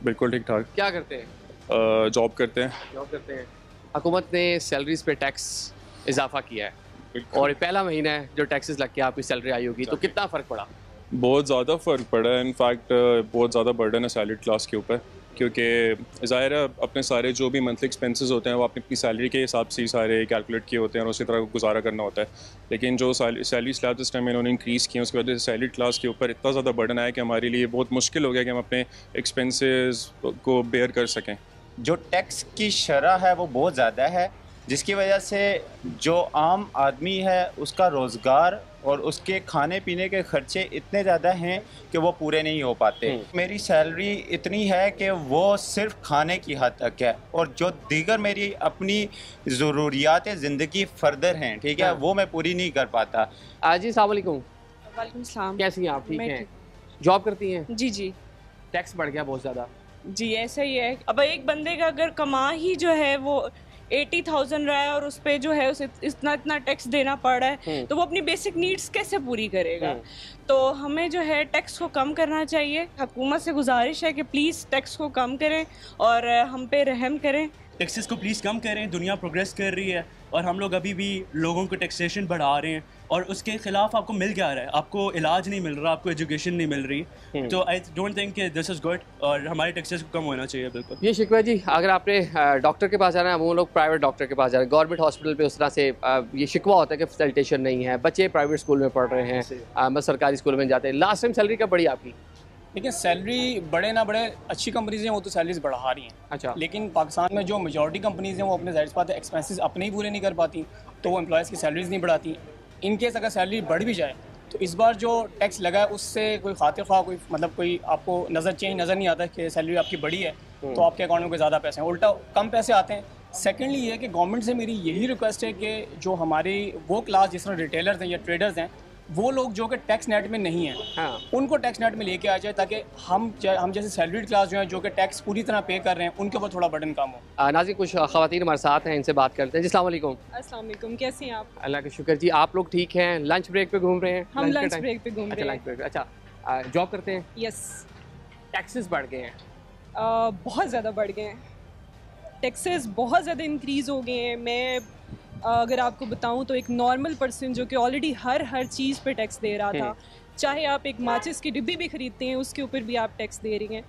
बिल्कुल ठीक ठाक। क्या करते हैं? जॉब करते हैं। जॉब करते हैं। हुकूमत ने सैलरीज पे टैक्स इजाफा किया है और ये पहला महीना है जो टैक्सेस लग के आपकी सैलरी आई होगी, तो कितना फ़र्क पड़ा? बहुत ज़्यादा फ़र्क पड़ा है। इनफैक्ट बहुत ज़्यादा बर्डन है सैलरी क्लास के ऊपर, क्योंकि ज़ाहिर है अपने सारे जो भी मंथली एक्सपेंसेस होते हैं वो आपने अपनी सैलरी के हिसाब से ही सारे कैलकुलेट किए होते हैं और उसी तरह गुजारा करना होता है। लेकिन जो सैलरी स्लैब इस टाइम इन्होंने इंक्रीज़ किए, उसकी वजह से सैलरी क्लास के ऊपर इतना ज़्यादा बर्डन आया कि हमारे लिए बहुत मुश्किल हो गया कि हम अपने एक्सपेंसेस को बेयर कर सकें। जो टैक्स की शरह है वो बहुत ज़्यादा है, जिसकी वजह से जो आम आदमी है उसका रोज़गार और उसके खाने पीने के खर्चे इतने ज़्यादा हैं कि वो पूरे नहीं हो पाते। मेरी सैलरी इतनी है कि वो सिर्फ खाने की हद तक है और जो दीगर मेरी अपनी ज़रूरियात ज़िंदगी फर्दर हैं, ठीक है, वो मैं पूरी नहीं कर पाता। जी अस्सलाम वालेकुम। वालेकुम सलाम। कैसी हैं आप? ठीक मैं हैं? जॉब करती हैं? जी जी टैक्स बढ़ गया बहुत ज़्यादा। जी ऐसा ही है। अब एक बंदे का अगर कमा ही जो है वो 80,000 रहा है और उस पे जो है उसे इतना इतना टैक्स देना पड़ रहा है, तो वो अपनी बेसिक नीड्स कैसे पूरी करेगा? तो हमें जो है टैक्स को कम करना चाहिए। हुकूमत से गुजारिश है कि प्लीज़ टैक्स को कम करें और हम पे रहम करें। टैक्सेस को प्लीज़ कम करें। दुनिया प्रोग्रेस कर रही है और हम लोग अभी भी लोगों को टैक्सेशन बढ़ा रहे हैं और उसके खिलाफ आपको मिल क्या रहा है? आपको इलाज नहीं मिल रहा, आपको एजुकेशन नहीं मिल रही। तो आई डोंट थिंक कि दिस इज़ गुड और हमारे टैक्सेस को कम होना चाहिए। बिल्कुल ये शिकवा जी, अगर आपने डॉक्टर के पास जाना है, वो लोग प्राइवेट डॉक्टर के पास जा रहे हैं, गवर्नमेंट हॉस्पिटल पे उस तरह से ये शिकवा होता है कि फैसिलिटेशन नहीं है, बच्चे प्राइवेट स्कूल में पढ़ रहे हैं, बस सरकारी स्कूल में जाते हैं। लास्ट टाइम सैलरी कब बढ़ी आपकी? देखिए सैलरी बढ़े ना बढ़े, अच्छी कंपनीज हैं वो तो सैलरीज बढ़ा रही हैं। अच्छा। लेकिन पाकिस्तान में जो मेजॉरिटी कंपनीज हैं वो अपने ज़ाहिर सी बात है एक्सपेंसेस अपने ही पूरे नहीं कर पाती, तो वो एम्प्लॉयज़ की सैलरीज नहीं बढ़ाती। इन केस अगर सैलरी बढ़ भी जाए तो इस बार जो टैक्स लगा है उससे कोई खातिर ख्वाह कोई मतलब कोई आपको चेंज नज़र नहीं आता कि सैलरी आपकी बढ़ी है तो आपके अकाउंट में कोई ज़्यादा पैसे हैं, उल्टा कम पैसे आते हैं। सेकेंडली ये है कि गवर्नमेंट से मेरी यही रिक्वेस्ट है कि जो हमारी वो क्लास जिस तरह रिटेलर्स हैं या ट्रेडर्स हैं, वो लोग जो कि टैक्स नेट में नहीं हैं, हाँ। उनको टैक्स नेट में लेके आ जाए ताकि हम जैसे सैलरीड क्लास जो हैं जो कि टैक्स पूरी तरह पे कर रहे हैं उनके ऊपर थोड़ा बर्डन कम हो। नाज़रीन, कुछ ख़वातीन हमारे साथ हैं, इनसे बात करते हैं। जी अस्सलाम वालेकुम। अस्सलाम वालेकुम, कैसी हैं आप? अल्लाह का शुक्र जी। आप लोग ठीक हैं? लंच ब्रेक पे घूम रहे हैं? हम के लंच टाइम? ब्रेक पे घूम अच्छा, रहे लंच हैं। ब्रेक पे। अच्छा, जॉब करते हैं? यस। टैक्सेस बढ़ गए हैं। बहुत ज़्यादा बढ़ गए हैं। टैक्सेस बहुत ज़्यादा इंक्रीज़ हो गए हैं। मैं अगर आपको बताऊं तो एक नॉर्मल पर्सन जो कि ऑलरेडी हर चीज़ पे टैक्स दे रहा था, चाहे आप एक माचिस की डिब्बी भी खरीदते हैं उसके ऊपर भी आप टैक्स दे रही हैं,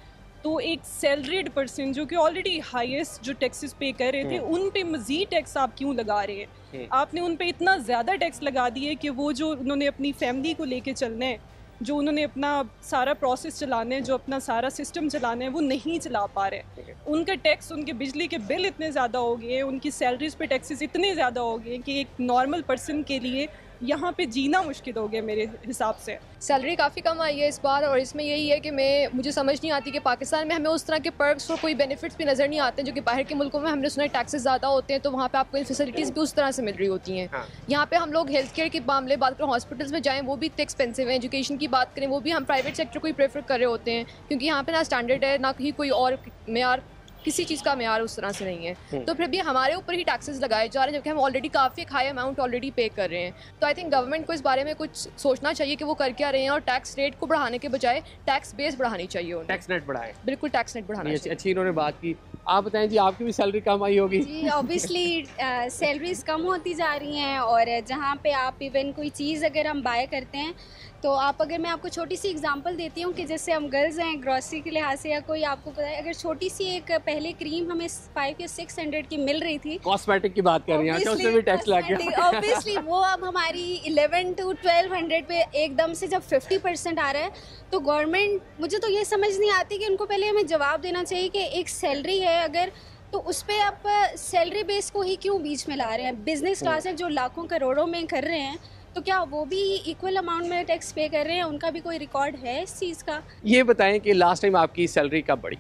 तो एक सैलरीड पर्सन जो कि ऑलरेडी हाईएस्ट जो टैक्सेस पे कर रहे थे उन पे मज़ीद टैक्स आप क्यों लगा रहे हैं? आपने उन पे इतना ज़्यादा टैक्स लगा दिए कि वो जो उन्होंने अपनी फैमिली को लेके चलना है, जो उन्होंने अपना सारा प्रोसेस चलाना है, जो अपना सारा सिस्टम चलाना है, वो नहीं चला पा रहे। उनका टैक्स, उनके बिजली के बिल इतने ज़्यादा हो गए हैं, उनकी सैलरीज पे टैक्सेस इतने ज़्यादा हो गए हैं कि एक नॉर्मल पर्सन के लिए यहाँ पे जीना मुश्किल हो गया मेरे हिसाब से। सैलरी काफ़ी कम आई है इस बार और इसमें यही है कि मुझे समझ नहीं आती कि पाकिस्तान में हमें उस तरह के पर्क्स और कोई बेनिफिट्स भी नज़र नहीं आते जो कि बाहर के मुल्कों में हमने सुना है टैक्सेस ज़्यादा होते हैं, तो वहाँ पे आपको इन फैसिलिटीज़ भी उस तरह से मिल रही होती हैं। हाँ। यहाँ पे हम लोग हेल्थ केयर के मामले बात करें, हॉस्पिटल्स में जाएँ वो भी इतने एक्सपेंसिव हैं, एजुकेशन की बात करें वो भी हम प्राइवेट सेक्टर को ही प्रेफर कर रहे होते हैं क्योंकि यहाँ पे ना स्टैंडर्ड है ना ही कोई और मेयार, किसी चीज़ का मेयार उस तरह से नहीं है, तो फिर भी हमारे ऊपर ही टैक्सेस लगाए जा रहे हैं जबकि हम ऑलरेडी काफ़ी एक हाई अमाउंट ऑलरेडी पे कर रहे हैं। तो आई थिंक गवर्नमेंट को इस बारे में कुछ सोचना चाहिए कि वो कर क्या रहे हैं और टैक्स रेट को बढ़ाने के बजाय टैक्स बेस बढ़ानी चाहिए उन्हें। टैक्स नेट बढ़ाए। बिल्कुल टैक्स नेट बढ़ाना चाहिए। अच्छी इन्होंने बात की। आप बताएं जी, आपकी भी सैलरी कम आई होगी? जी ऑब्वियसली सैलरीज कम होती जा रही हैं और जहाँ पे आप इवन कोई चीज़ अगर हम बाय करते हैं तो आप, अगर मैं आपको छोटी सी एग्जांपल देती हूँ कि जैसे हम गर्ल्स हैं, ग्रॉसरी के लिहाज से या कोई आपको पता है, अगर छोटी सी एक पहले क्रीम हमें 5 या 600 की मिल रही थी, कॉस्मेटिक की बात कर रही हैं, अच्छा उसमें भी टैक्स लग गया। ऑब्वियसली वो अब हमारी 11 to 1200 पे एकदम से जब 50% आ रहा है, तो गवर्नमेंट, मुझे तो ये समझ नहीं आती कि उनको पहले हमें जवाब देना चाहिए कि एक सैलरी है अगर, तो उस पर आप सैलरी बेस को ही क्यों बीच में ला रहे हैं? बिजनेस क्लास है जो लाखों करोड़ों में कर रहे हैं, तो क्या वो भी इक्वल अमाउंट में टैक्स पे कर रहे हैं? उनका भी कोई रिकॉर्ड है इस चीज़ का? ये बताएं कि लास्ट टाइम आपकी सैलरी कब बढ़ी?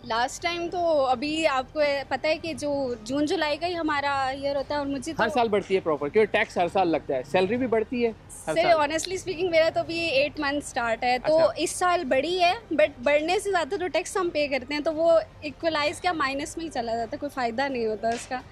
लास्ट टाइम तो अभी आपको पता है कि जो जून जुलाई का ही हमारा ईयर होता है और मुझे हर तो साल बढ़ती है प्रॉपर, क्योंकि टैक्स हर साल लगता है, सैलरी भी बढ़ती है हर से साल। ऑनेस्टली स्पीकिंग मेरा तो अभी 8 मंथ स्टार्ट है, तो अच्छा। इस साल बढ़ी है, बट बढ़ने से ज़्यादा जो टैक्स हम पे करते हैं तो वो इक्वलाइज क्या माइनस में ही चला जाता है, कोई फ़ायदा नहीं होता उसका।